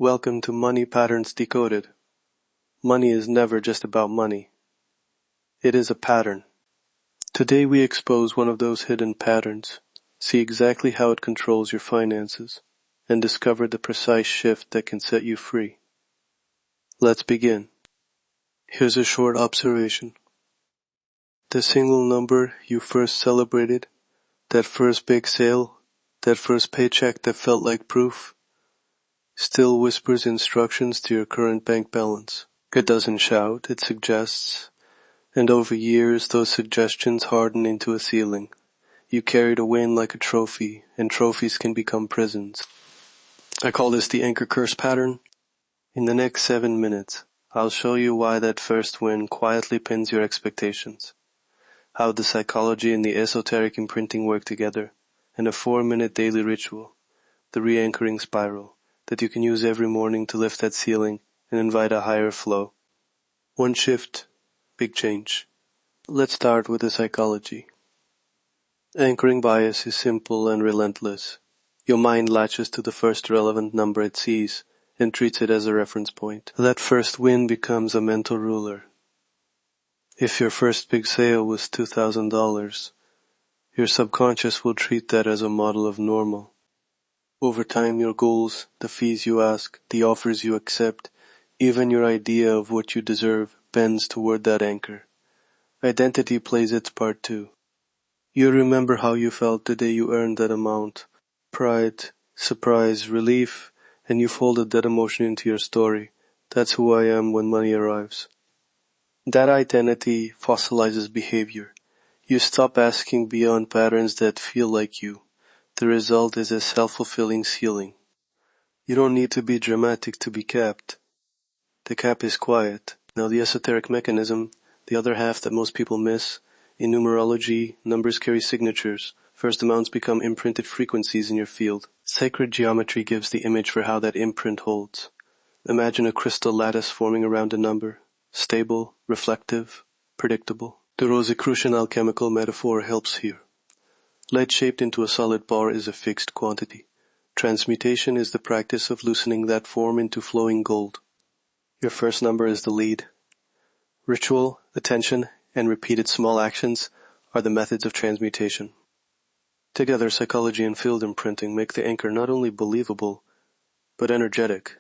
Welcome to Money Patterns Decoded. Money is never just about money. It is a pattern. Today we expose one of those hidden patterns, see exactly how it controls your finances, and discover the precise shift that can set you free. Let's begin. Here's a short observation. The single number you first celebrated, that first big sale, that first paycheck that felt like proof, still whispers instructions to your current bank balance. It doesn't shout, it suggests, and over years those suggestions harden into a ceiling. You carry the win like a trophy, and trophies can become prisons. I call this the anchor curse pattern. In the next 7 minutes, I'll show you why that first win quietly pins your expectations, how the psychology and the esoteric imprinting work together, and a 4-minute daily ritual, the re-anchoring spiral, that you can use every morning to lift that ceiling and invite a higher flow. One shift, big change. Let's start with the psychology. Anchoring bias is simple and relentless. Your mind latches to the first relevant number it sees and treats it as a reference point. That first win becomes a mental ruler. If your first big sale was $2,000, your subconscious will treat that as a model of normal. Over time, your goals, the fees you ask, the offers you accept, even your idea of what you deserve bends toward that anchor. Identity plays its part too. You remember how you felt the day you earned that amount. Pride, surprise, relief, and you folded that emotion into your story. That's who I am when money arrives. That identity fossilizes behavior. You stop asking beyond patterns that feel like you. The result is a self-fulfilling ceiling. You don't need to be dramatic to be capped. The cap is quiet. Now the esoteric mechanism, the other half that most people miss, in numerology, numbers carry signatures. First amounts become imprinted frequencies in your field. Sacred geometry gives the image for how that imprint holds. Imagine a crystal lattice forming around a number, stable, reflective, predictable. The Rosicrucian alchemical metaphor helps here. Lead shaped into a solid bar is a fixed quantity. Transmutation is the practice of loosening that form into flowing gold. Your first number is the lead. Ritual, attention, and repeated small actions are the methods of transmutation. Together, psychology and field imprinting make the anchor not only believable, but energetic.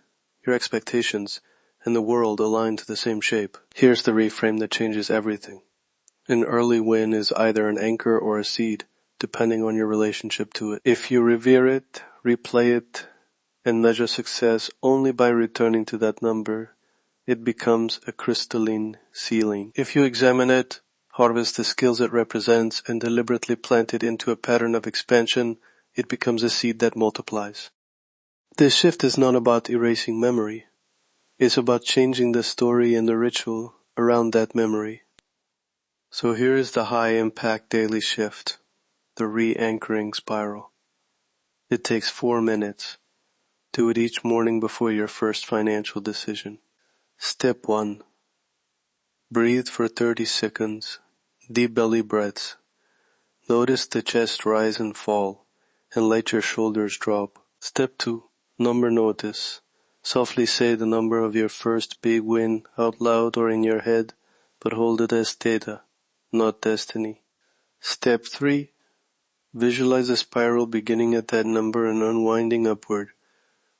Your expectations and the world align to the same shape. Here's the reframe that changes everything. An early win is either an anchor or a seed, depending on your relationship to it. If you revere it, replay it, and measure success only by returning to that number, it becomes a crystalline ceiling. If you examine it, harvest the skills it represents, and deliberately plant it into a pattern of expansion, it becomes a seed that multiplies. This shift is not about erasing memory. It's about changing the story and the ritual around that memory. So here is the high-impact daily shift, the re-anchoring spiral. It takes 4 minutes. Do it each morning before your first financial decision. Step 1. Breathe for 30 seconds. Deep belly breaths. Notice the chest rise and fall, and let your shoulders drop. Step 2. Number notice. Softly say the number of your first big win out loud or in your head, but hold it as data, not destiny. Step 3. Visualize a spiral beginning at that number and unwinding upward.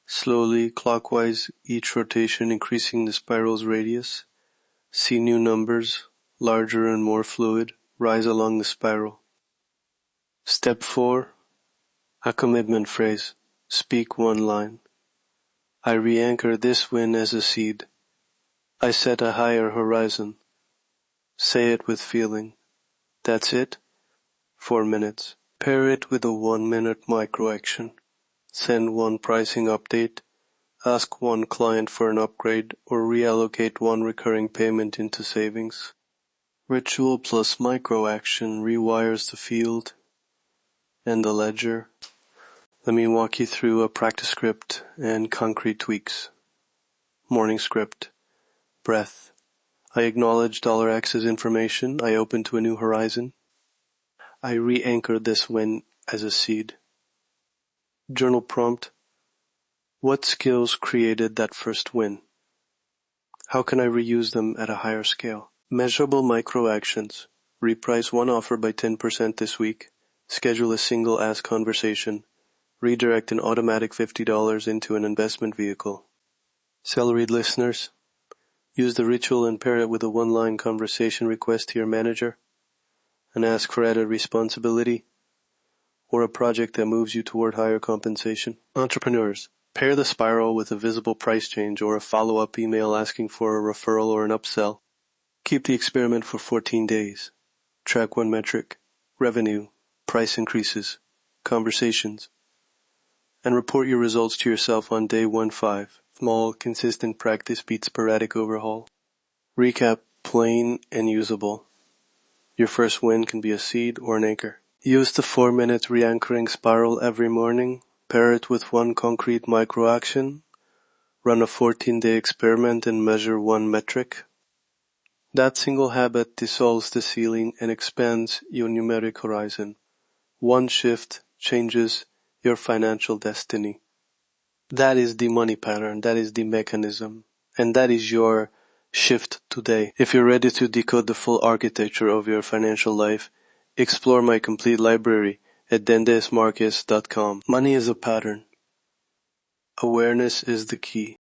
Slowly, clockwise, each rotation increasing the spiral's radius. See new numbers, larger and more fluid, rise along the spiral. Step 4. A commitment phrase. Speak one line. I re-anchor this win as a seed. I set a higher horizon. Say it with feeling. That's it. 4 minutes. Pair it with a 1-minute micro-action. Send one pricing update. Ask one client for an upgrade or reallocate one recurring payment into savings. Ritual plus micro-action rewires the field and the ledger. Let me walk you through a practice script and concrete tweaks. Morning script. Breath. I acknowledge $X's information. I open to a new horizon. I re-anchor this win as a seed. Journal prompt. What skills created that first win? How can I reuse them at a higher scale? Measurable micro-actions. Reprice one offer by 10% this week. Schedule a single ask conversation. Redirect an automatic $50 into an investment vehicle. Salaried listeners, use the ritual and pair it with a one-line conversation request to your manager, an ask for added responsibility, or a project that moves you toward higher compensation. Entrepreneurs, pair the spiral with a visible price change or a follow-up email asking for a referral or an upsell. Keep the experiment for 14 days. Track one metric, revenue, price increases, conversations, and report your results to yourself on day 15. Small, consistent practice beats sporadic overhaul. Recap plain and usable. Your first win can be a seed or an anchor. Use the 4-minute re-anchoring spiral every morning. Pair it with one concrete micro-action. Run a 14-day experiment and measure one metric. That single habit dissolves the ceiling and expands your numeric horizon. One shift changes your financial destiny. That is the money pattern, that is the mechanism, and that is your shift today. If you're ready to decode the full architecture of your financial life, explore my complete library at Desmarques.com. Money is a pattern. Awareness is the key.